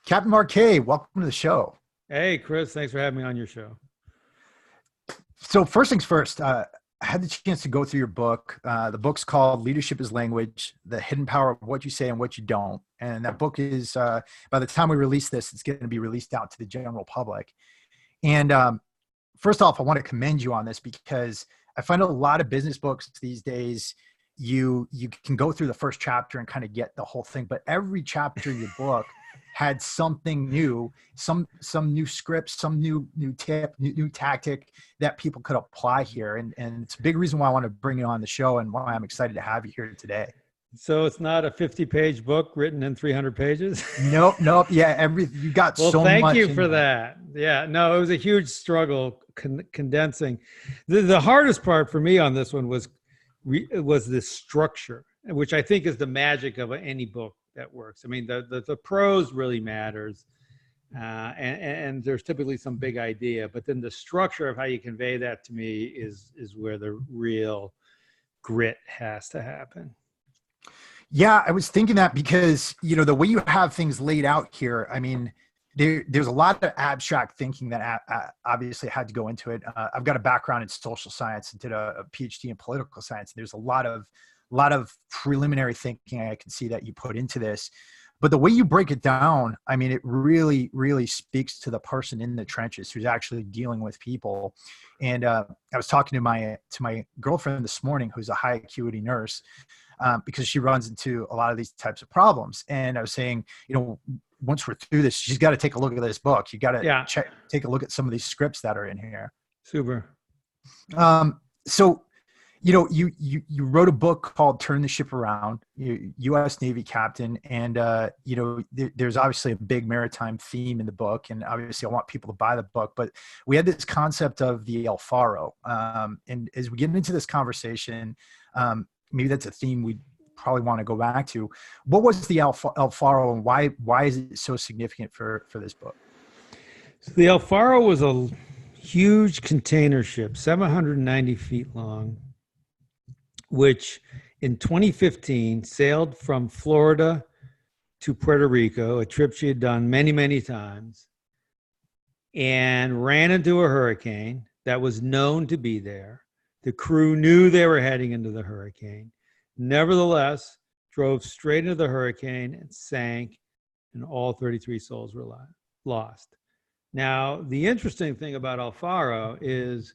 Captain Marquet, welcome to the show. Hey, Chris, thanks for having me on your show. So first things first, I had the chance to go through your book. The book's called Leadership is Language, The Hidden Power of What You Say and What You Don't. And that book is, by the time we release this, it's going to be released out to the general public. And first off, I want to commend you on this because I find a lot of business books these days, you can go through the first chapter and kind of get the whole thing, but every chapter of your book had something new, some new script, some new tip, new tactic that people could apply here. And it's a big reason why I want to bring you on the show and why I'm excited to have you here today. So it's not a 50-page book written in 300 pages? Nope. Yeah, you got Well, so thank much you in for there. that. Yeah, no, it was a huge struggle condensing. The hardest part for me on this one was this structure, which I think is the magic of any book that works. I mean, the prose really matters, and there's typically some big idea, but then the structure of how you convey that to me is where the real grit has to happen. Yeah, I was thinking that because, the way you have things laid out here, I mean, there's a lot of abstract thinking that obviously had to go into it. I've got a background in social science and did a PhD in political science. There's a lot of preliminary thinking I can see that you put into this. But the way you break it down, I mean, it really, really speaks to the person in the trenches who's actually dealing with people. And I was talking to my girlfriend this morning, who's a high acuity nurse, because she runs into a lot of these types of problems. And I was saying, once we're through this, she's got to take a look at this book. You got to take a look at some of these scripts that are in here. Super. So, you wrote a book called Turn the Ship Around, US Navy captain. And, there's obviously a big maritime theme in the book. And obviously I want people to buy the book, but we had this concept of the Faro. And as we get into this conversation, maybe that's a theme we probably want to go back to. What was the Faro and why is it so significant for this book? So the Faro was a huge container ship, 790 feet long, which in 2015 sailed from Florida to Puerto Rico, a trip she had done many, many times, and ran into a hurricane that was known to be there. The crew knew they were heading into the hurricane. Nevertheless, drove straight into the hurricane and sank, and all 33 souls were lost. Now, the interesting thing about El Faro is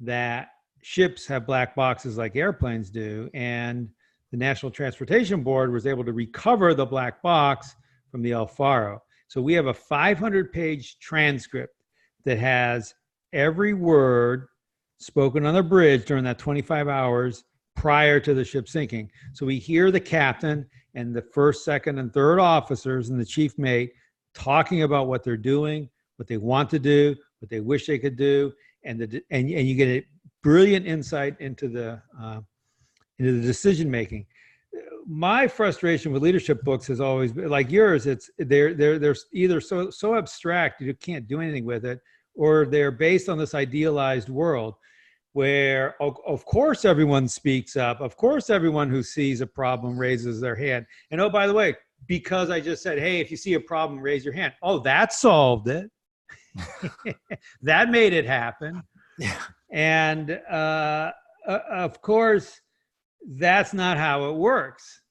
that ships have black boxes like airplanes do, and the National Transportation Board was able to recover the black box from the El Faro. So we have a 500-page transcript that has every word spoken on the bridge during that 25 hours prior to the ship sinking. So we hear the captain and the first, second, and third officers and the chief mate talking about what they're doing, what they want to do, what they wish they could do, and you get a brilliant insight into the decision making. My frustration with leadership books has always been like yours. They're either so abstract you can't do anything with it, or they're based on this idealized world where, of course, everyone speaks up. Of course, everyone who sees a problem raises their hand. And oh, by the way, because I just said, hey, if you see a problem, raise your hand. Oh, that solved it. That made it happen. Yeah. And of course, that's not how it works.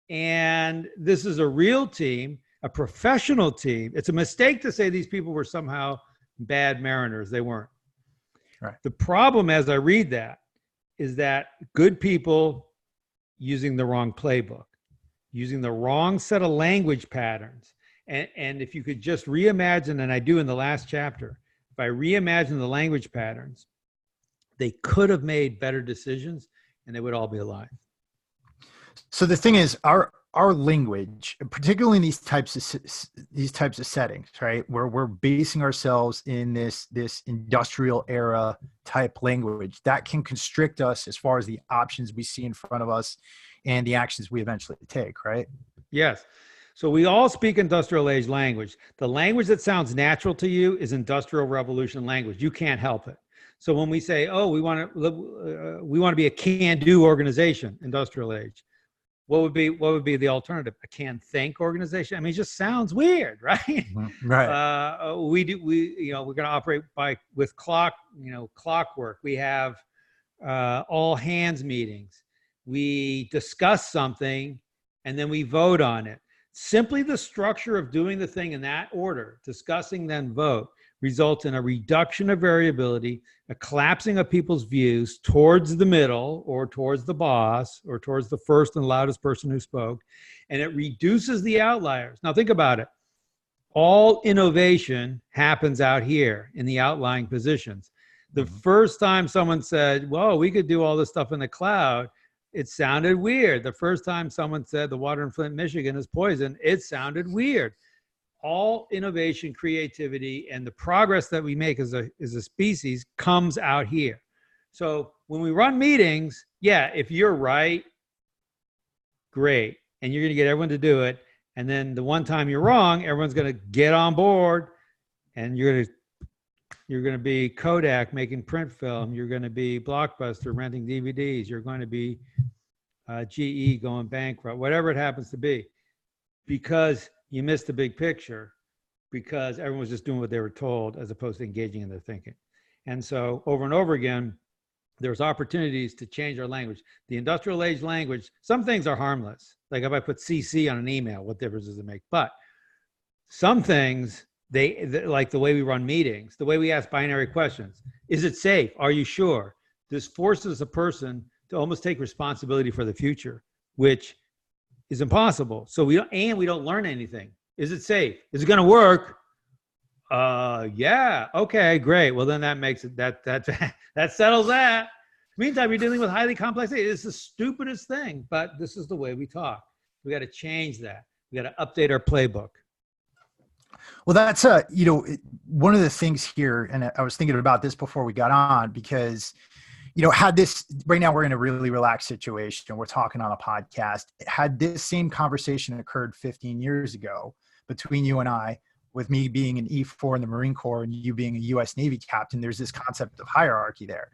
And this is a real team, a professional team. It's a mistake to say these people were somehow bad mariners. They weren't. Right. The problem as I read that is that good people using the wrong playbook, using the wrong set of language patterns. And if you could just reimagine, and I do in the last chapter, if I reimagine the language patterns, they could have made better decisions and they would all be alive. So the thing is, our language, particularly in these types of settings, right, where we're basing ourselves in this industrial era type language, that can constrict us as far as the options we see in front of us and the actions we eventually take, right? Yes. So we all speak industrial age language. The language that sounds natural to you is industrial revolution language. You can't help it. So when we say, oh, we want to be a can-do organization, industrial age, what would be the alternative? A can think organization? I mean, it just sounds weird, right? Mhm. Right. We're going to operate with clockwork. We have all hands meetings. We discuss something and then we vote on it. Simply the structure of doing the thing in that order, discussing, then vote, results in a reduction of variability, a collapsing of people's views towards the middle or towards the boss or towards the first and loudest person who spoke, and it reduces the outliers. Now think about it. All innovation happens out here in the outlying positions. The first time someone said, "Whoa, we could do all this stuff in the cloud," it sounded weird. The first time someone said the water in Flint, Michigan is poison, it sounded weird. All innovation, creativity, and the progress that we make as a species comes out here. So when we run meetings, yeah, if you're right, great. And you're going to get everyone to do it. And then the one time you're wrong, everyone's going to get on board, and you're going to be Kodak making print film. You're going to be Blockbuster renting DVDs. You're going to be GE going bankrupt, whatever it happens to be, because you missed the big picture, because everyone was just doing what they were told as opposed to engaging in their thinking. And so over and over again, there's opportunities to change our language. The industrial age language, some things are harmless. Like if I put CC on an email, what difference does it make? But some things, like the way we run meetings, the way we ask binary questions. Is it safe? Are you sure? This forces a person to almost take responsibility for the future, which is impossible. So we don't learn anything. Is it safe? Is it going to work? Yeah. Okay, great. Well, then that makes it that settles that. Meantime, you're dealing with highly complex things. It's the stupidest thing, but this is the way we talk. We got to change that. We got to update our playbook. Well, that's one of the things here, and I was thinking about this before we got on, because had this, right now we're in a really relaxed situation. We're talking on a podcast. Had this same conversation occurred 15 years ago between you and I, with me being an E4 in the Marine Corps and you being a US Navy captain, there's this concept of hierarchy there.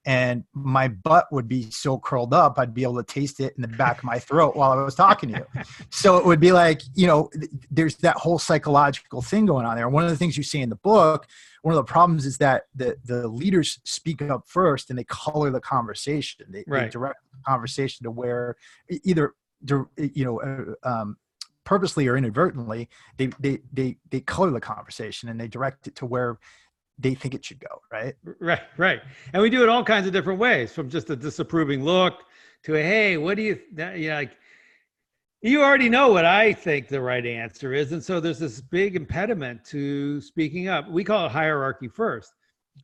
And my butt would be so curled up, I'd be able to taste it in the back of my throat while I was talking to you. So it would be like, there's that whole psychological thing going on there. One of the things you see in the book, one of the problems is that the leaders speak up first and they color the conversation. They direct the conversation to where either, purposely or inadvertently, they color the conversation and they direct it to where they think it should go, right? Right. And we do it all kinds of different ways, from just a disapproving look to a, hey, what do you, you already know what I think the right answer is. And so there's this big impediment to speaking up. We call it hierarchy first.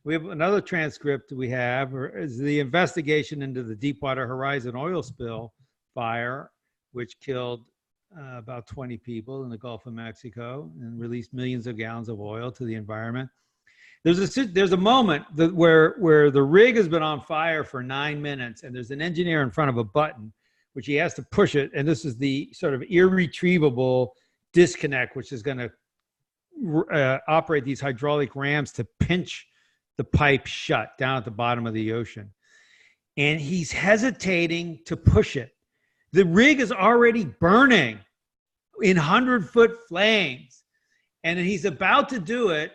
We have another transcript we have is the investigation into the Deepwater Horizon oil spill fire, which killed about 20 people in the Gulf of Mexico and released millions of gallons of oil to the environment. There's a moment where the rig has been on fire for 9 minutes and there's an engineer in front of a button, which he has to push it. And this is the sort of irretrievable disconnect, which is going to operate these hydraulic rams to pinch the pipe shut down at the bottom of the ocean. And he's hesitating to push it. The rig is already burning in 100-foot flames. And he's about to do it.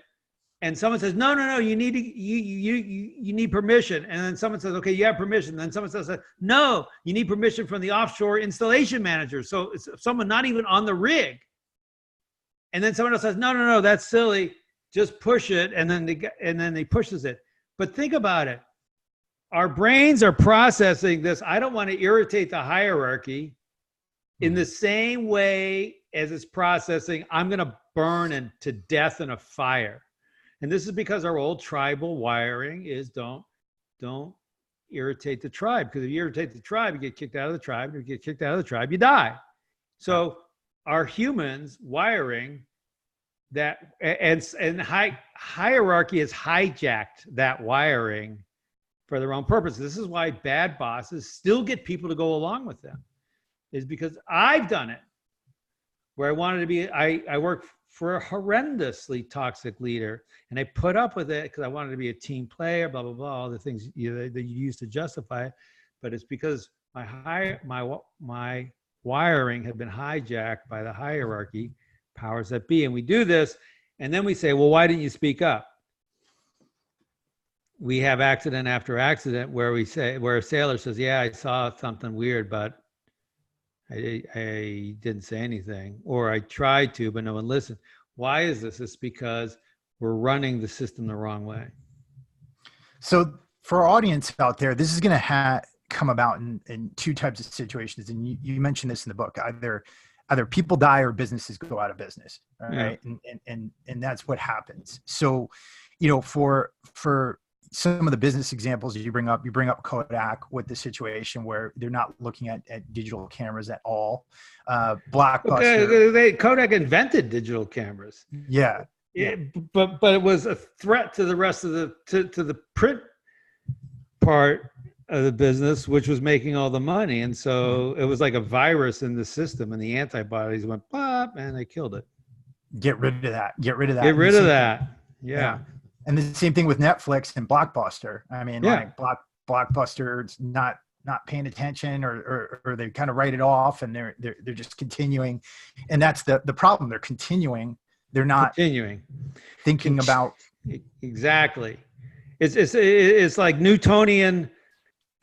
And someone says, no, you need permission. And then someone says, okay, you have permission. And then someone says, no, you need permission from the offshore installation manager. So it's someone not even on the rig. And then someone else says, no, that's silly. Just push it. And then they pushes it. But think about it. Our brains are processing this. I don't want to irritate the hierarchy in the same way as it's processing, I'm going to burn to death in a fire. And this is because our old tribal wiring is don't irritate the tribe. Because if you irritate the tribe, you get kicked out of the tribe. If you get kicked out of the tribe, you die. So our humans wiring that and hierarchy has hijacked that wiring for their own purpose. This is why bad bosses still get people to go along with them, is because I've done it where I wanted to be, I worked for a horrendously toxic leader and I put up with it because I wanted to be a team player, blah, blah, blah, all the things that you use to justify it. But it's because my wiring had been hijacked by the hierarchy, powers that be. And we do this, and then we say, well, why didn't you speak up? We have accident after accident where a sailor says, yeah, I saw something weird, but I didn't say anything, or I tried to, but no one listened. Why is this? It's because we're running the system the wrong way. So for our audience out there, this is going to come about in two types of situations. And you mentioned this in the book, either people die or businesses go out of business. Right. Yeah. And that's what happens. So, for some of the business examples you bring up Kodak with the situation where they're not looking at digital cameras at all. Blockbuster. Kodak invented digital cameras. Yeah. But it was a threat to the rest of to the print part of the business, which was making all the money. And so it was like a virus in the system, and the antibodies went pop and they killed it. Get rid of that. Yeah. And the same thing with Netflix and Blockbuster. I mean, like Blockbuster's not paying attention, or they kind of write it off, and they're just continuing. And that's the problem. They're continuing. They're not thinking about. Exactly. It's like Newtonian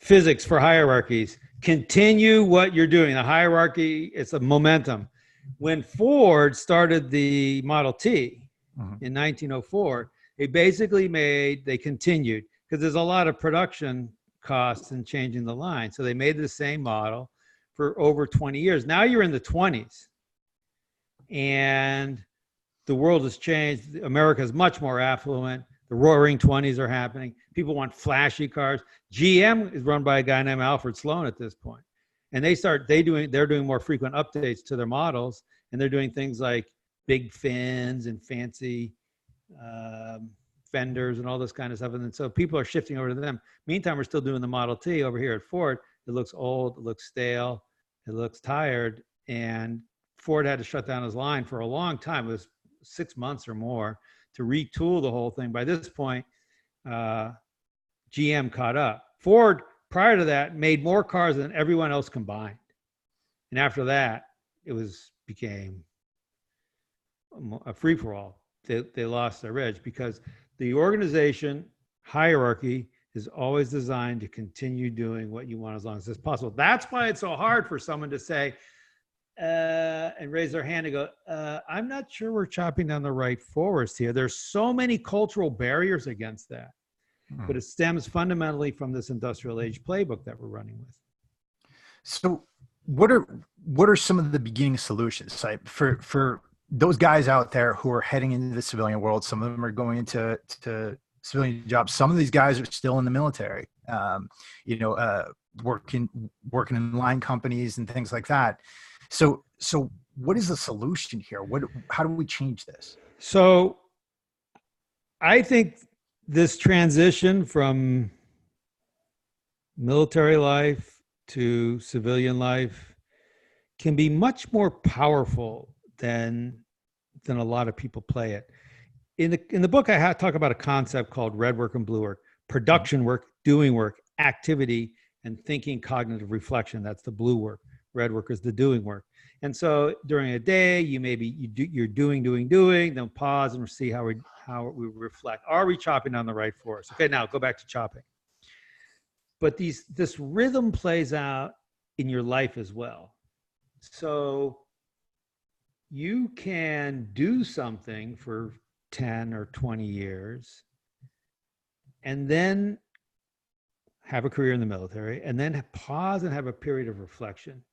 physics for hierarchies. Continue what you're doing. The hierarchy, it's a momentum. When Ford started the Model T in 1904, they continued, because there's a lot of production costs in changing the line. So they made the same model for over 20 years. Now you're in the 20s, and the world has changed. America is much more affluent. The roaring 20s are happening. People want flashy cars. GM is run by a guy named Alfred Sloan at this point. And they're doing more frequent updates to their models, and they're doing things like big fins and fancy fenders and all this kind of stuff. And so people are shifting over to them. Meantime, we're still doing the Model T over here at Ford. It looks old, it looks stale, it looks tired. And Ford had to shut down his line for a long time. It was 6 months or more to retool the whole thing. By this point, GM caught up. Ford, prior to that, made more cars than everyone else combined. And after that, it became a free-for-all. They lost their edge, because the organization hierarchy is always designed to continue doing what you want as long as it's possible. That's why it's so hard for someone to say and raise their hand and go, I'm not sure we're chopping down the right forest here. There's so many cultural barriers against that. But it stems fundamentally from this industrial age playbook that we're running with. So what are some of the beginning solutions, like for those guys out there who are heading into the civilian world? Some of them are going into civilian jobs. Some of these guys are still in the military, working in line companies and things like that. So what is the solution here? How do we change this? So I think this transition from military life to civilian life can be much more powerful than a lot of people play it. In the book, I talk about a concept called red work and blue work: production work, doing work, activity, and thinking, cognitive reflection. That's the blue work. Red work is the doing work. And so during a day, you're doing, then pause and see how we reflect. Are we chopping down the right forest? Okay, now go back to chopping. But this rhythm plays out in your life as well. So you can do something for 10 or 20 years and then have a career in the military, and then pause and have a period of reflection.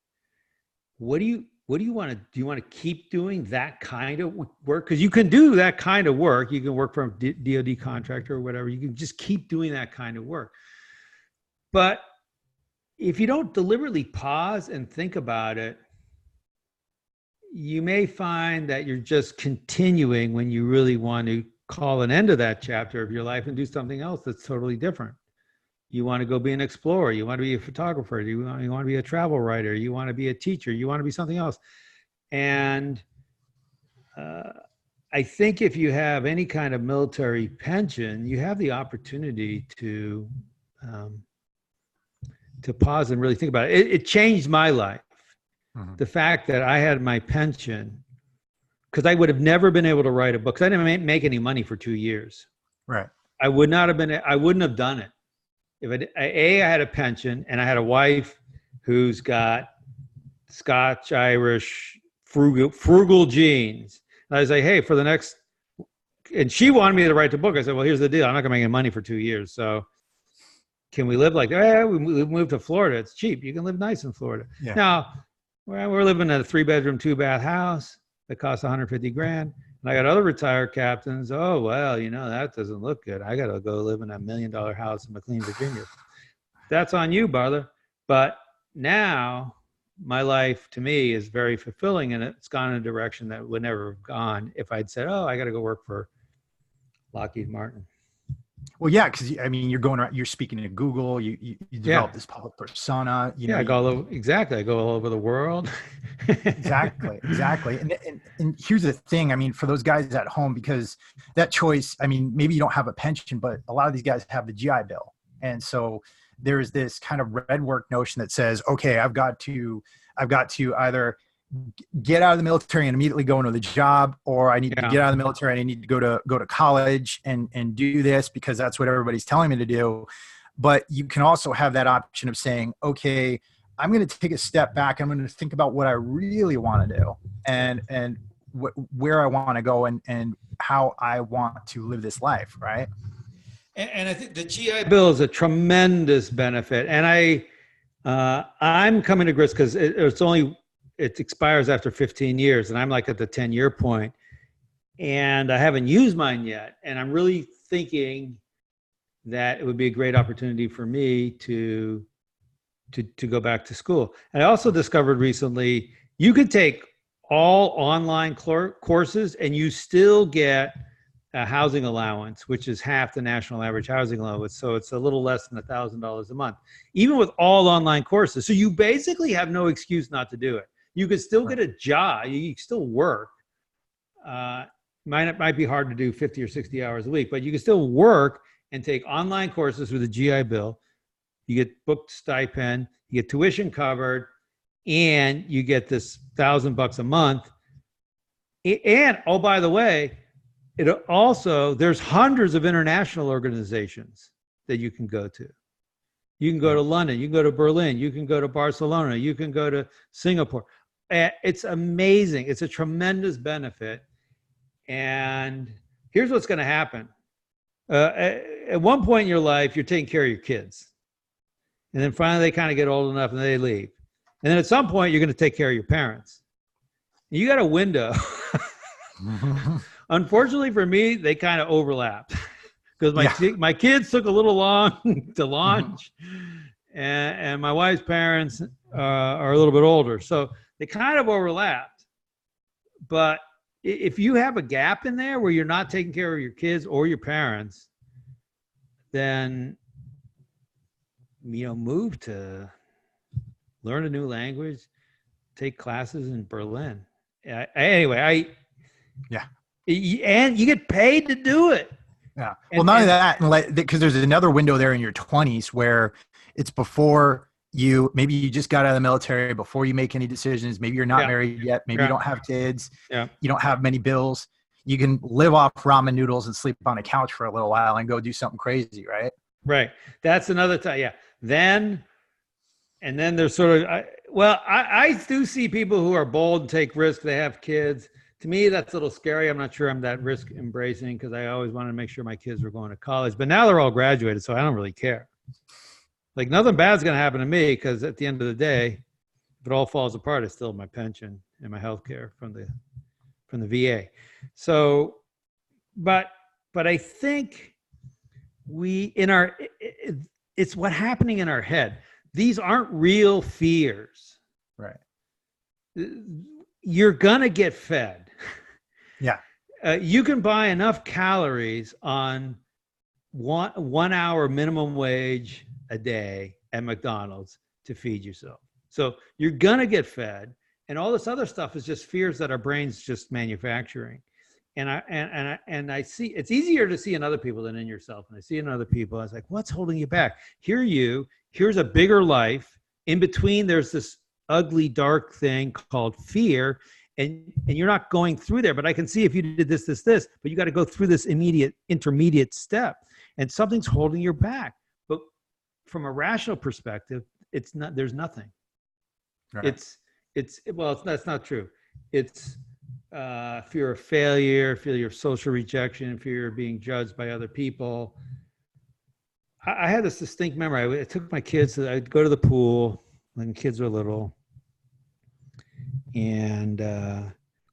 What do you want to do? You want to keep doing that kind of work? Because you can do that kind of work. You can work for a DoD contractor or whatever. You can just keep doing that kind of work. But if you don't deliberately pause and think about it, you may find that you're just continuing when you really want to call an end to that chapter of your life and do something else that's totally different. You want to go be an explorer. You want to be a photographer. You want to be a travel writer. You want to be a teacher. You want to be something else. And I think if you have any kind of military pension, you have the opportunity to pause and really think about it. It changed my life. the fact that I had my pension, because I would have never been able to write a book, because I didn't make any money for 2 years. Right. I wouldn't have done it. If I had a pension and I had a wife who's got Scotch, Irish, frugal genes. And I was like, hey, for the next, and she wanted me to write the book. I said, well, here's the deal. I'm not gonna make any money for 2 years. So can we live like that? Eh, we moved to Florida. It's cheap. You can live nice in Florida. Yeah. Now, we're living in a 3-bedroom, 2-bath house that costs 150 grand. And I got other retired captains. Oh, well, that doesn't look good. I got to go live in a $1 million house in McLean, Virginia. That's on you, brother. But now my life to me is very fulfilling, and it's gone in a direction that would never have gone if I'd said, oh, I got to go work for Lockheed Martin. Well, yeah, because I mean, you're going around, you're speaking to Google, you develop this public persona. I go all over the world. Exactly. And here's the thing. I mean, for those guys at home, because that choice, I mean, maybe you don't have a pension, but a lot of these guys have the GI Bill, and so there's this kind of red work notion that says, okay, I've got to either get out of the military and immediately go into the job, or I need to get out of the military and I need to go to college and do this because that's what everybody's telling me to do. But you can also have that option of saying, okay, I'm going to take a step back. I'm going to think about what I really want to do and where I want to go and how I want to live this life. Right. And I think the GI Bill is a tremendous benefit. And I'm coming to grips because it expires after 15 years, and I'm like at the 10-year point, and I haven't used mine yet. And I'm really thinking that it would be a great opportunity for me to go back to school. And I also discovered recently you could take all online courses and you still get a housing allowance, which is half the national average housing allowance. So it's a little less than $1,000 a month, even with all online courses. So you basically have no excuse not to do it. You could still get a job. You can still work. Might be hard to do 50 or 60 hours a week, but you can still work and take online courses with a GI Bill. You get booked stipend, you get tuition covered, and you get this $1,000 a month. And oh, by the way, there's hundreds of international organizations that you can go to. You can go to London, you can go to Berlin, you can go to Barcelona, you can go to Singapore. It's amazing. It's a tremendous benefit. And here's what's going to happen. At one point in your life, you're taking care of your kids. And then finally they kind of get old enough and they leave. And then at some point, you're going to take care of your parents. You got a window. Unfortunately for me, they kind of overlapped because my kids took a little long to launch, and my wife's parents are a little bit older, so they kind of overlapped. But if you have a gap in there where you're not taking care of your kids or your parents, then move to learn a new language, take classes in Berlin. And you get paid to do it. Yeah. Well, none of that, because there's another window there in your 20s where it's before maybe you just got out of the military, before you make any decisions. Maybe you're not married yet. Maybe you don't have kids. Yeah. You don't have many bills. You can live off ramen noodles and sleep on a couch for a little while and go do something crazy, right? Right. That's another time. Yeah. Then there's sort of, I do see people who are bold and take risks. They have kids. To me, that's a little scary. I'm not sure I'm that risk embracing because I always wanted to make sure my kids were going to college. But now they're all graduated, so I don't really care. Like nothing bad's going to happen to me because at the end of the day, if it all falls apart, I still have my pension and my health care from the VA. So, but I think it's what's happening in our head. These aren't real fears. Right. You're going to get fed. Yeah. You can buy enough calories on one hour minimum wage a day at McDonald's to feed yourself. So you're going to get fed. And all this other stuff is just fears that our brain's just manufacturing. And I see it's easier to see in other people than in yourself. And I see in other people, I was like, what's holding you back? Here's a bigger life. In between, there's this ugly, dark thing called fear. And you're not going through there, but I can see if you did this, but you got to go through this intermediate step, and something's holding you back. But from a rational perspective, it's not, there's nothing. Right. That's not true. It's fear of failure, fear of social rejection, fear of being judged by other people. I had this distinct memory. I took my kids, I'd go to the pool when kids were little. And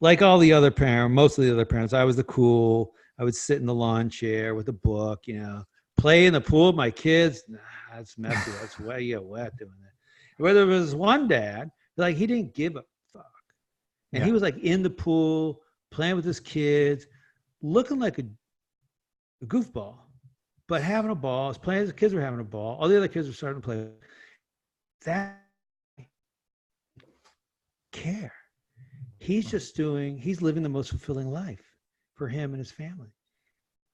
like all the other parents, most of the other parents, I was the cool. I would sit in the lawn chair with a book, play in the pool with my kids. Nah, that's messy. That's wet. You get wet doing that. Whether it was one dad, like he didn't give a fuck. And he was like in the pool, playing with his kids, looking like a goofball, but having a ball. His playing, the kids were having a ball. All the other kids were starting to play. That care. He's living the most fulfilling life for him and his family.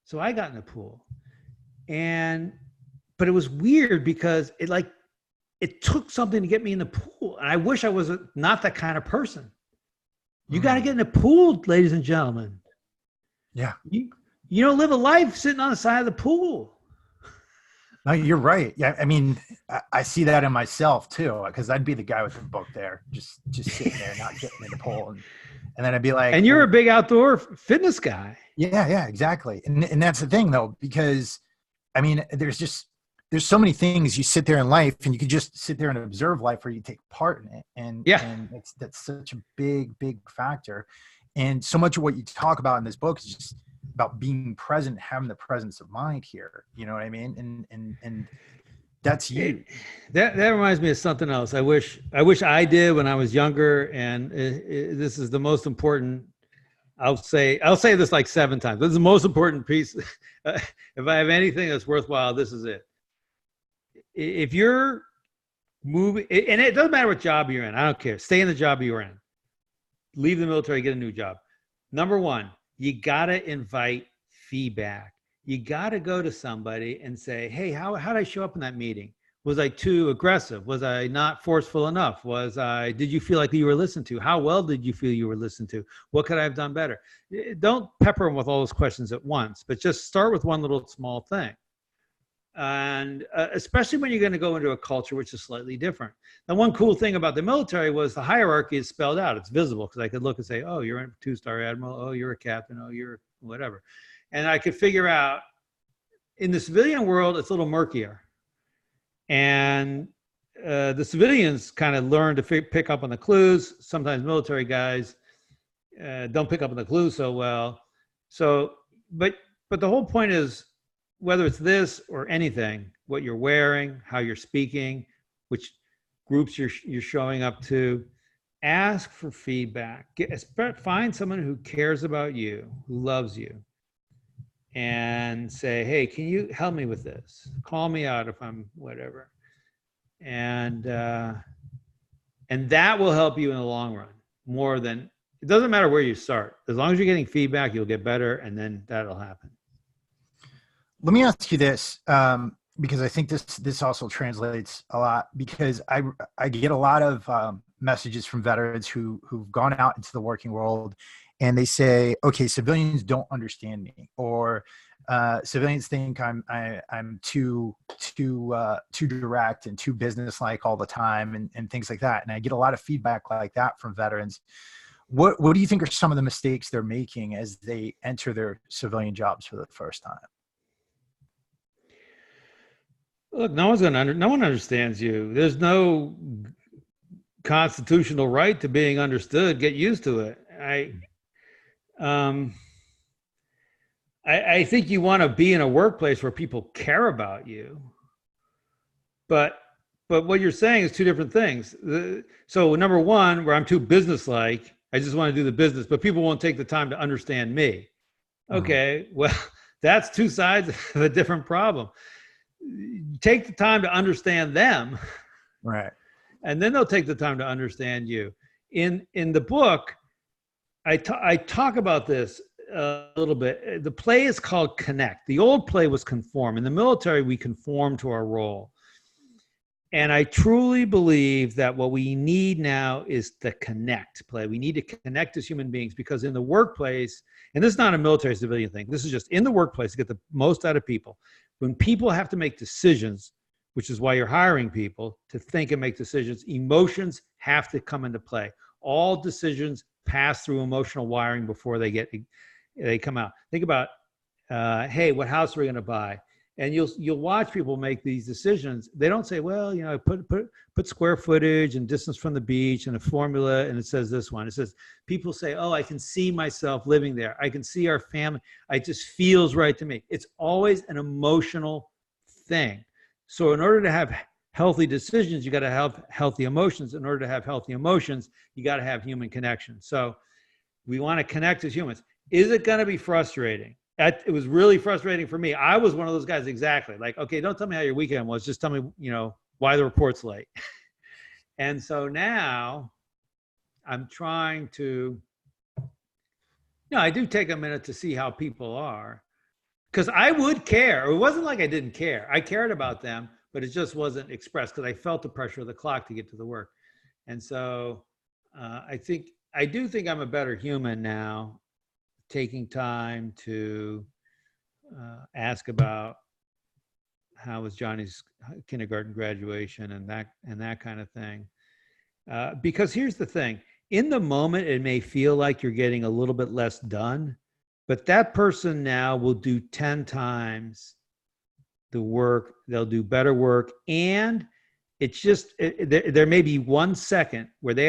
So I got in the pool, but it was weird because it took something to get me in the pool. And I wish I was not that kind of person. You got to get in the pool, ladies and gentlemen. Yeah. You don't live a life sitting on the side of the pool. No, you're right. Yeah, I mean, I see that in myself too, because I'd be the guy with the book there, just sitting there, not getting in the pool, and then I'd be like, and you're a big outdoor fitness guy. Yeah, exactly. And that's the thing though, because I mean, there's so many things you sit there in life, and you can just sit there and observe life, or you take part in it, and that's such a big factor, and so much of what you talk about in this book is just about being present, having the presence of mind here. You know what I mean? And that's you. That reminds me of something else. I wish I did when I was younger. And this is the most important. I'll say this like 7 times. This is the most important piece. If I have anything that's worthwhile, this is it. If you're moving, and it doesn't matter what job you're in. I don't care. Stay in the job you're in. Leave the military, get a new job. Number 1. You got to invite feedback. You got to go to somebody and say, hey, how did I show up in that meeting? Was I too aggressive? Was I not forceful enough? Did you feel like you were listened to? How well did you feel you were listened to? What could I have done better? Don't pepper them with all those questions at once, but just start with one little small thing. And especially when you're going to go into a culture which is slightly different. Now, one cool thing about the military was the hierarchy is spelled out. It's visible because I could look and say, oh, you're a 2-star admiral. Oh, you're a captain. Oh, you're whatever. And I could figure out in the civilian world, it's a little murkier. And the civilians kind of learn to pick up on the clues. Sometimes military guys don't pick up on the clues so well. So, but the whole point is, whether it's this or anything, what you're wearing, how you're speaking, which groups you're showing up to, ask for feedback. Find someone who cares about you, who loves you, and say, hey, can you help me with this? Call me out if I'm whatever. And that will help you in the long run more than, it doesn't matter where you start. As long as you're getting feedback, you'll get better, and then that'll happen. Let me ask you this, because I think this also translates a lot, because I get a lot of messages from veterans who've gone out into the working world, and they say, okay, civilians don't understand me, or civilians think I'm too direct and too businesslike all the time, and things like that. And I get a lot of feedback like that from veterans. What do you think are some of the mistakes they're making as they enter their civilian jobs for the first time? Look, no one understands you. There's no constitutional right to being understood. Get used to it. I think you want to be in a workplace where people care about you, but what you're saying is 2 different things. So number 1, where I'm too businesslike, I just want to do the business, but people won't take the time to understand me. Okay, well, that's 2 sides of a different problem. Take the time to understand them, right? And then they'll take the time to understand you. In the book, I talk about this a little bit. The play is called Connect. The old play was conform. In the military, we conform to our role. And I truly believe that what we need now is the connect play. We need to connect as human beings, because in the workplace, and this is not a military civilian thing, this is just in the workplace to get the most out of people. When people have to make decisions, which is why you're hiring people to think and make decisions, emotions have to come into play. All decisions pass through emotional wiring before they come out. Think about, hey, what house are we going to buy? And you'll watch people make these decisions. They don't say, well, you know, put square footage and distance from the beach and a formula, and it says this one. It says, people say, oh, I can see myself living there. I can see our family. It just feels right to me. It's always an emotional thing. So in order to have healthy decisions, you got to have healthy emotions. In order to have healthy emotions, you got to have human connection. So we want to connect as humans. Is it going to be frustrating? It was really frustrating for me. I was one of those guys, exactly. Like, okay, don't tell me how your weekend was. Just tell me, you know, why the report's late. And so now I'm trying to, I do take a minute to see how people are, because I would care. It wasn't like I didn't care. I cared about them, but it just wasn't expressed because I felt the pressure of the clock to get to the work. And so I do think I'm a better human now, taking time to ask about how was Johnny's kindergarten graduation and that kind of thing. Because here's the thing, in the moment, it may feel like you're getting a little bit less done, but that person now will do 10 times the work. They'll do better work. And it's just, there may be 1 second where they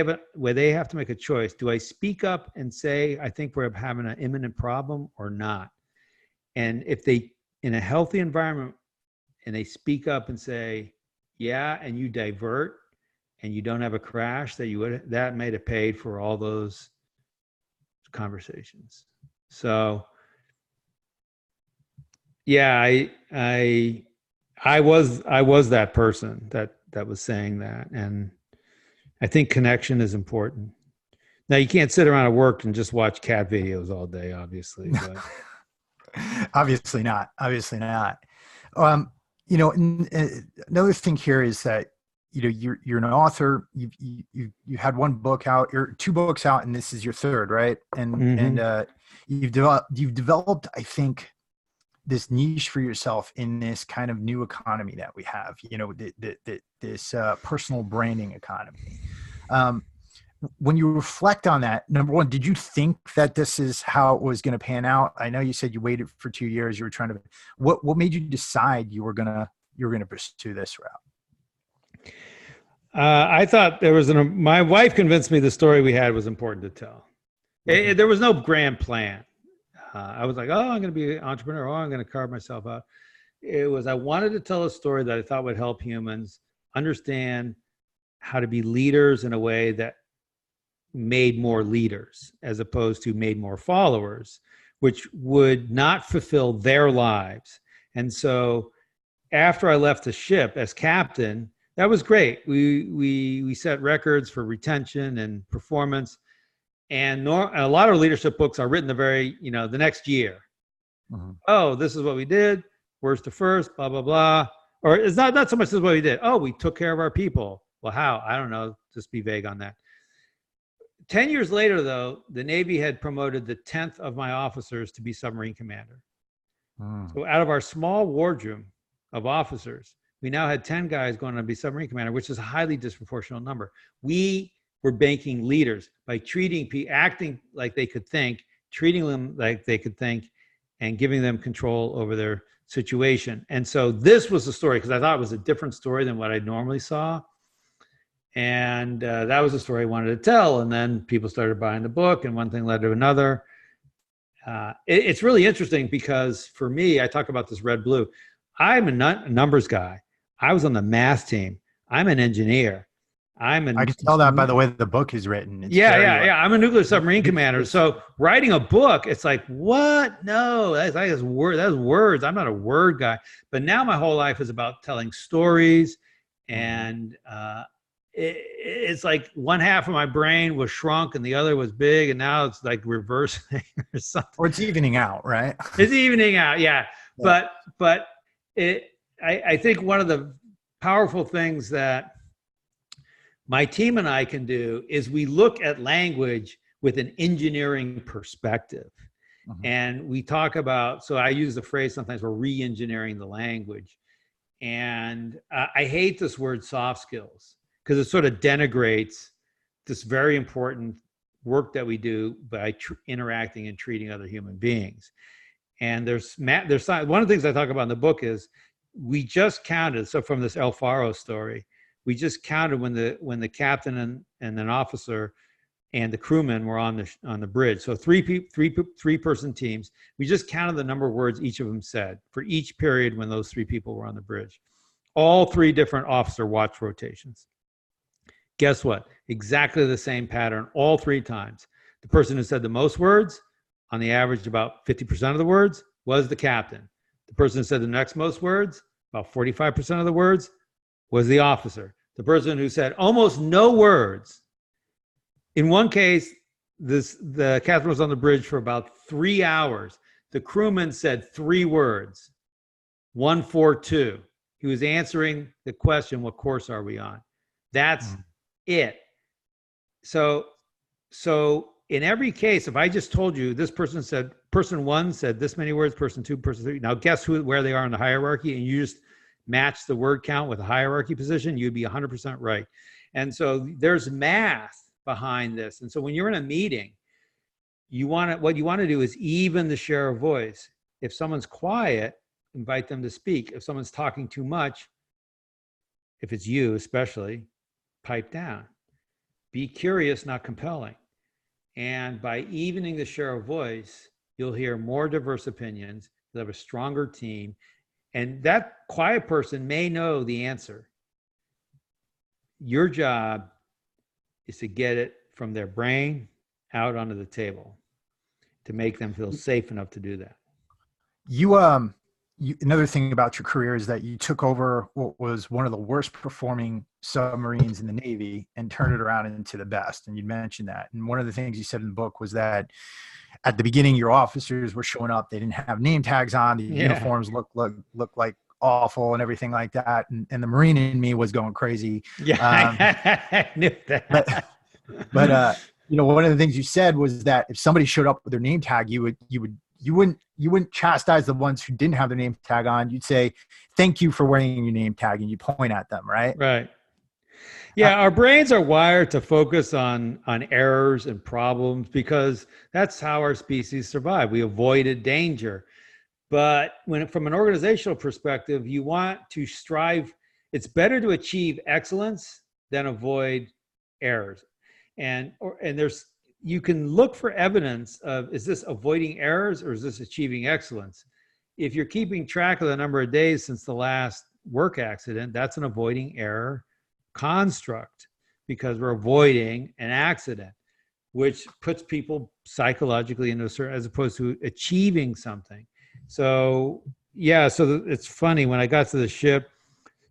have to make a choice. Do I speak up and say, I think we're having an imminent problem, or not? And if they, in a healthy environment, and they speak up and say, yeah, and you divert and you don't have a crash, that may have paid for all those conversations. So yeah, I was that person that was saying that. And I think connection is important. Now, you can't sit around at work and just watch cat videos all day, obviously. But. Obviously not. Another thing here is that, you're an author. You had one book out, or 2 books out, and this is your 3rd, right? And you've developed, I think, this niche for yourself in this kind of new economy that we have, this personal branding economy. When you reflect on that, number one, did you think that this is how it was going to pan out? I know you said you waited for 2 years. You were trying to, what made you decide you were going to pursue this route? I thought my wife convinced me the story we had was important to tell. Mm-hmm. There was no grand plan. I was like, oh, I'm going to be an entrepreneur. Oh, I'm going to carve myself out. I wanted to tell a story that I thought would help humans understand how to be leaders in a way that made more leaders, as opposed to made more followers, which would not fulfill their lives. And so after I left the ship as captain, that was great. We set records for retention and performance. And a lot of leadership books are written the next year. Mm-hmm. Oh, this is what we did, worst to first, blah, blah, blah. Or it's not so much this is what we did. Oh, we took care of our people. Well, how? I don't know. Just be vague on that. 10 years later, though, the Navy had promoted the 10th of my officers to be submarine commander. So out of our small wardroom of officers, we now had 10 guys going to be submarine commander, which is a highly disproportionate number. We were banking leaders by acting like they could think, treating them like they could think, and giving them control over their situation. And so this was the story, because I thought it was a different story than what I normally saw. And that was the story I wanted to tell. And then people started buying the book, and one thing led to another. It's really interesting because for me, I talk about this red-blue. I'm a numbers guy. I was on the math team. I'm an engineer. I can tell that by the way the book is written. Yeah. I'm a nuclear submarine commander. So writing a book, it's like, what? No, that's words. I'm not a word guy. But now my whole life is about telling stories, and it's like one half of my brain was shrunk and the other was big, and now it's like reversing or something. Or it's evening out, right? It's evening out, yeah. But I think one of the powerful things that my team and I can do is we look at language with an engineering perspective. Mhm. And we talk about, so I use the phrase sometimes, we're re-engineering the language. And I hate this word soft skills because it sort of denigrates this very important work that we do by interacting and treating other human beings. And there's one of the things I talk about in the book is we just counted. So from this El Faro story, we just counted when the captain and an officer and the crewmen were on the bridge. So three person teams. We just counted the number of words each of them said for each period when those three people were on the bridge. All three different officer watch rotations. Guess what? Exactly the same pattern all three times. The person who said the most words, on the average about 50% of the words, was the captain. The person who said the next most words, about 45% of the words, was the officer. The person who said almost no words, in one case, the captain was on the bridge for about 3 hours. The crewman said 3 words, 142. He was answering the question, what course are we on? That's it. So in every case, if I just told you this person 1 said this many words, person 2, person 3, now guess where they are in the hierarchy, and you just match the word count with a hierarchy position, you'd be 100% right. And so there's math behind this. And so when you're in a meeting, what you want to do is even the share of voice. If someone's quiet, invite them to speak. If someone's talking too much, if it's you especially, pipe down. Be curious, not compelling. And by evening the share of voice, you'll hear more diverse opinions. You'll have a stronger team. And that quiet person may know the answer. Your job is to get it from their brain out onto the table to make them feel safe enough to do that. Another thing about your career is that you took over what was one of the worst performing submarines in the Navy and turned it around into the best. And you mentioned that. And one of the things you said in the book was that at the beginning, your officers were showing up. They didn't have name tags on. The uniforms looked like awful and everything like that. And the Marine in me was going crazy. Yeah, I knew that. But one of the things you said was that if somebody showed up with their name tag, you wouldn't chastise the ones who didn't have their name tag on. You'd say, thank you for wearing your name tag, and you point at them, right? Right. Yeah, our brains are wired to focus on errors and problems because that's how our species survived. We avoided danger. But from an organizational perspective, you want to strive. It's better to achieve excellence than avoid errors. And you can look for evidence of, is this avoiding errors or is this achieving excellence? If you're keeping track of the number of days since the last work accident, that's an avoiding error construct because we're avoiding an accident, which puts people psychologically into a certain, as opposed to achieving something. So yeah, so it's funny when I got to the ship.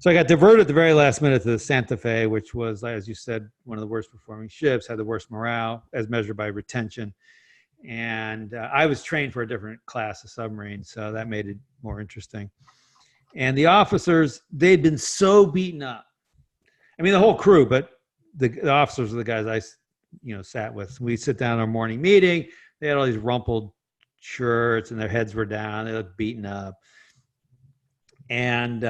So I got diverted at the very last minute to the Santa Fe, which was, as you said, one of the worst performing ships, had the worst morale as measured by retention. And I was trained for a different class of submarine, so that made it more interesting. And the officers, they'd been so beaten up. I mean, the whole crew, but the officers are the guys I sat with. We sit down in our morning meeting. They had all these rumpled shirts and their heads were down. They looked beaten up. And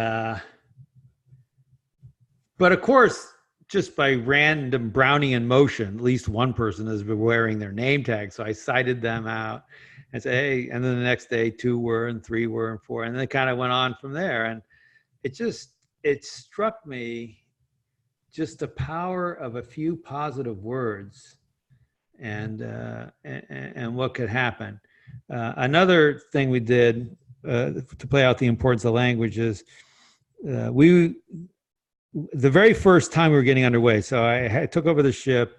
but of course, just by random Brownian motion, at least one person has been wearing their name tag. So I cited them out and said, hey, and then the next day 2 were and 3 were and 4. And then it kind of went on from there. And it struck me just the power of a few positive words and what could happen. Another thing we did to play out the importance of language is the very first time we were getting underway, so I took over the ship.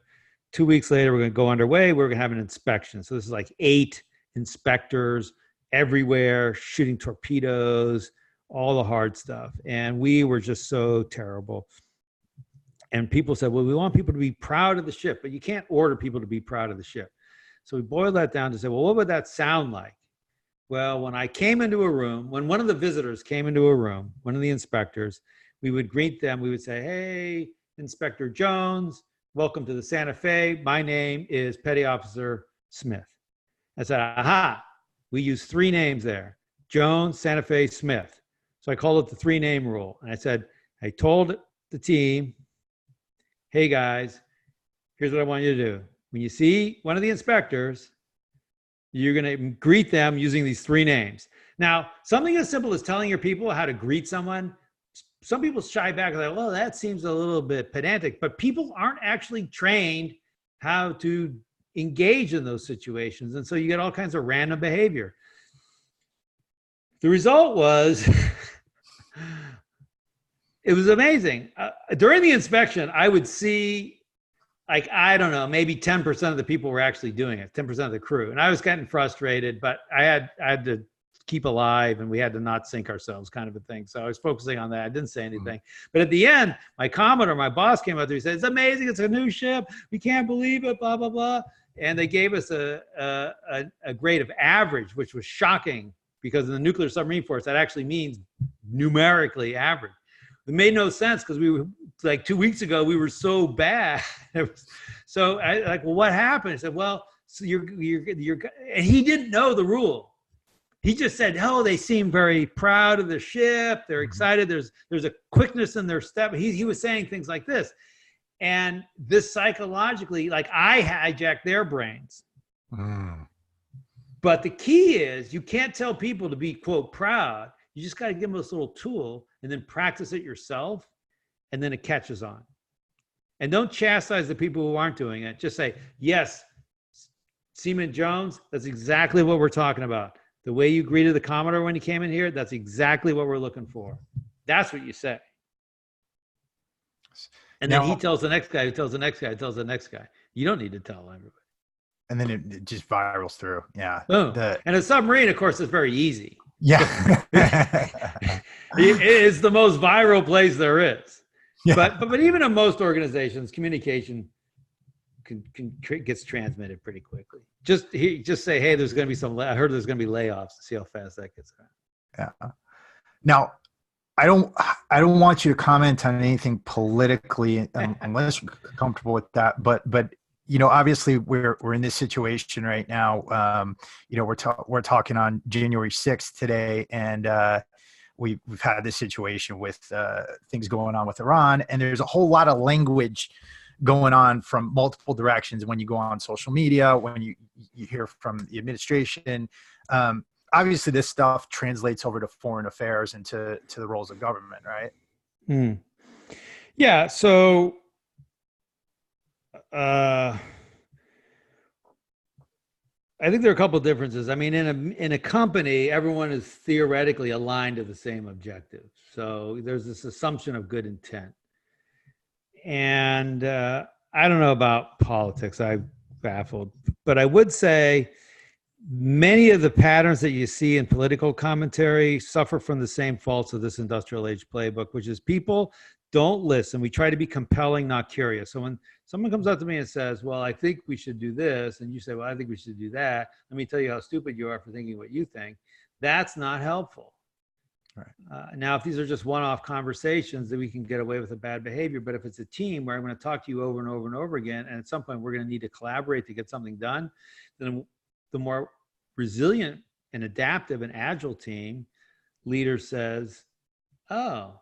2 weeks later, we're going to go underway. We're going to have an inspection. So this is like 8 inspectors everywhere, shooting torpedoes, all the hard stuff. And we were just so terrible. And people said, well, we want people to be proud of the ship, but you can't order people to be proud of the ship. So we boiled that down to say, well, what would that sound like? Well, when one of the visitors came into a room, one of the inspectors, we would greet them. We would say, hey, Inspector Jones, welcome to the Santa Fe. My name is Petty Officer Smith. I said, aha, we use 3 names there, Jones, Santa Fe, Smith. So I called it the 3-name rule. And I said, I told the team, hey guys, here's what I want you to do. When you see one of the inspectors, you're going to greet them using these 3 names. Now, something as simple as telling your people how to greet someone, some people shy back and like, well, that seems a little bit pedantic, but people aren't actually trained how to engage in those situations. And so you get all kinds of random behavior. The result was, it was amazing. During the inspection, I would see, like, I don't know, maybe 10% of the people were actually doing it, 10% of the crew. And I was getting frustrated, but I had to keep alive and we had to not sink ourselves, kind of a thing. So I was focusing on that. I didn't say anything. But at the end, my Commodore, my boss came up there, he said, it's amazing, it's a new ship, we can't believe it, blah, blah, blah. And they gave us a grade of average, which was shocking because in the nuclear submarine force, that actually means numerically average. It made no sense because we were, like 2 weeks ago, we were so bad. So I like, well, what happened? I said, well, so you're, and he didn't know the rule. He just said, oh, they seem very proud of the ship. They're excited. There's a quickness in their step. He was saying things like this. And this psychologically, like, I hijacked their brains. But the key is you can't tell people to be, quote, proud. You just got to give them this little tool and then practice it yourself. And then it catches on. And don't chastise the people who aren't doing it. Just say, yes, Seaman Jones, that's exactly what we're talking about. The way you greeted the Commodore when he came in here, that's exactly what we're looking for. That's what you say. And then he tells the next guy, who tells the next guy, who tells the next guy. You don't need to tell everybody. And then it just virals through. Yeah. Boom. And a submarine, of course, is very easy. Yeah. It is the most viral place there is. Yeah. But even in most organizations, communication gets transmitted pretty quickly. Just say, hey, there's going to be I heard there's going to be layoffs. See how fast that gets around. Yeah. Now, I don't want you to comment on anything politically unless you're comfortable with that. But you know, obviously we're in this situation right now. You know, we're talking on January 6th today, and we've had this situation with things going on with Iran, and there's a whole lot of language going on from multiple directions when you go on social media, when you hear from the administration. Obviously this stuff translates over to foreign affairs and to the roles of government, right? Yeah. So, I think there are a couple of differences. I mean, in a company, everyone is theoretically aligned to the same objective. So there's this assumption of good intent. And I don't know about politics. I'm baffled. But I would say many of the patterns that you see in political commentary suffer from the same faults of this industrial age playbook, which is people don't listen. We try to be compelling, not curious. So when someone comes up to me and says, well, I think we should do this, and you say, well, I think we should do that, let me tell you how stupid you are for thinking what you think. That's not helpful. Right. Now, if these are just one-off conversations, then we can get away with a bad behavior. But if it's a team where I'm going to talk to you over and over and over again, and at some point we're going to need to collaborate to get something done, then the more resilient and adaptive and agile team leader says, oh,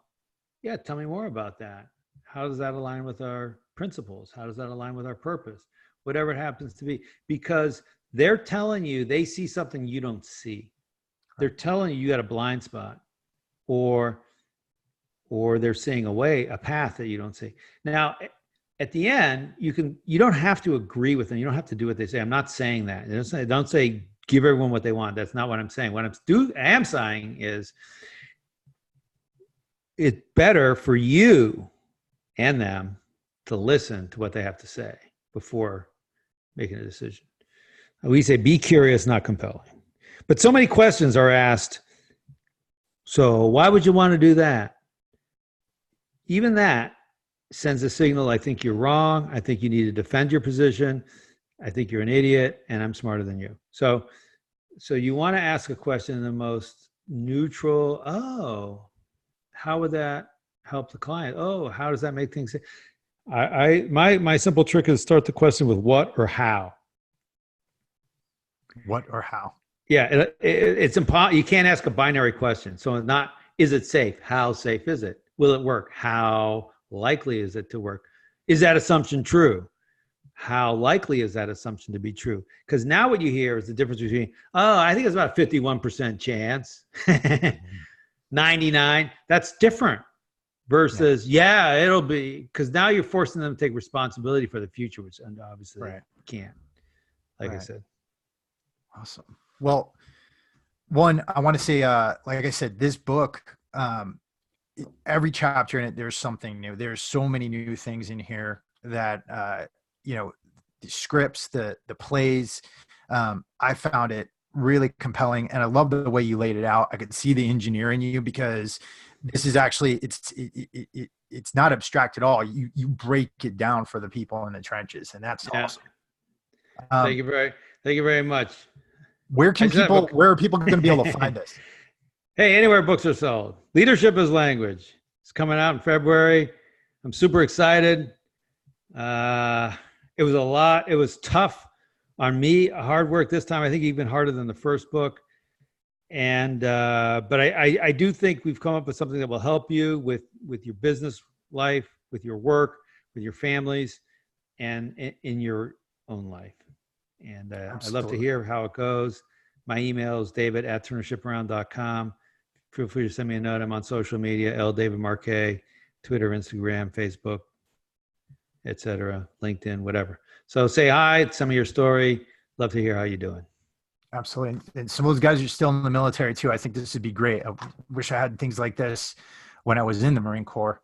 yeah, tell me more about that. How does that align with our principles? How does that align with our purpose? Whatever it happens to be, because they're telling you they see something you don't see. They're telling you got a blind spot, or they're seeing a path that you don't see. Now, at the end, you don't have to agree with them. You don't have to do what they say. I'm not saying that. Don't say give everyone what they want. That's not what I'm saying. What I am saying is it's better for you and them to listen to what they have to say before making a decision. We say be curious, not compelling. But so many questions are asked. So why would you want to do that? Even that sends a signal. I think you're wrong. I think you need to defend your position. I think you're an idiot and I'm smarter than you. So you want to ask a question in the most neutral, how would that help the client. Oh, how does that make things? My simple trick is start the question with what or how. What or how? Yeah, it's impossible. You can't ask a binary question. So it's not, is it safe? How safe is it? Will it work? How likely is it to work? Is that assumption true? How likely is that assumption to be true? Because now what you hear is the difference between, oh, I think it's about 51% chance, 99. That's different versus, yeah, it'll be, because now you're forcing them to take responsibility for the future, which obviously Right. can't, like I said. Awesome. Well, one, I want to say, like I said, this book, every chapter in it, there's something new. There's so many new things in here that, you know, the scripts, the plays, I found it really compelling, and I love the way you laid it out. I could see the engineer in you, because this is actually, it's not abstract at all. You break it down for the people in the trenches, and that's awesome. Thank you very much. Where are people going to be able to find this? Hey, anywhere books are sold. Leadership is Language. It's coming out in February. I'm super excited. It was a lot. It was tough on me, hard work this time. I think even harder than the first book. And but I do think we've come up with something that will help you with your business life, with your work, with your families, and in your own life. And I'd love to hear how it goes. My email is david@turnershiparound.com. Feel free to send me a note. I'm on social media, David Marquet, Twitter, Instagram, Facebook, etc., LinkedIn, whatever. So say hi, some of your story. Love to hear how you're doing. Absolutely. And some of those guys are still in the military too. I think this would be great. I wish I had things like this when I was in the Marine Corps.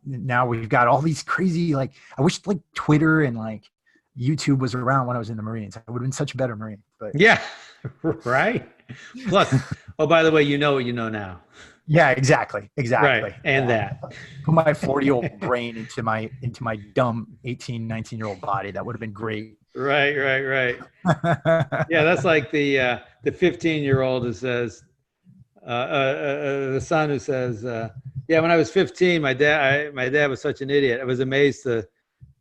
Now we've got all these crazy, like, I wish like Twitter and like YouTube was around when I was in the Marines. I would have been such a better Marine. But yeah, right. Plus, oh, by the way, you know what you know now. Yeah, exactly. Right. And that. Put my 40-year-old brain into my dumb 18, 19-year-old body. That would have been great. Right. Yeah, that's like the 15-year-old who says, the son who says, yeah, when I was 15, my dad was such an idiot. I was amazed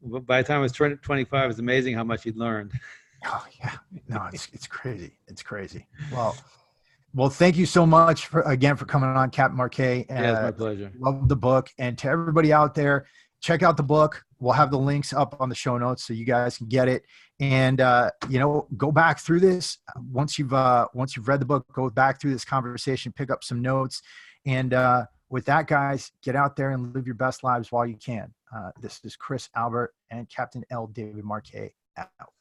by the time I was 25, it was amazing how much he'd learned. Oh yeah, no, it's crazy. It's crazy. Well, thank you so much again for coming on, Captain Marquet. Yeah, it's my pleasure. Love the book. And to everybody out there, check out the book. We'll have the links up on the show notes so you guys can get it. And go back through this. Once you've read the book, go back through this conversation, pick up some notes. And with that, guys, get out there and live your best lives while you can. This is Chris Albert and Captain L. David Marquet out.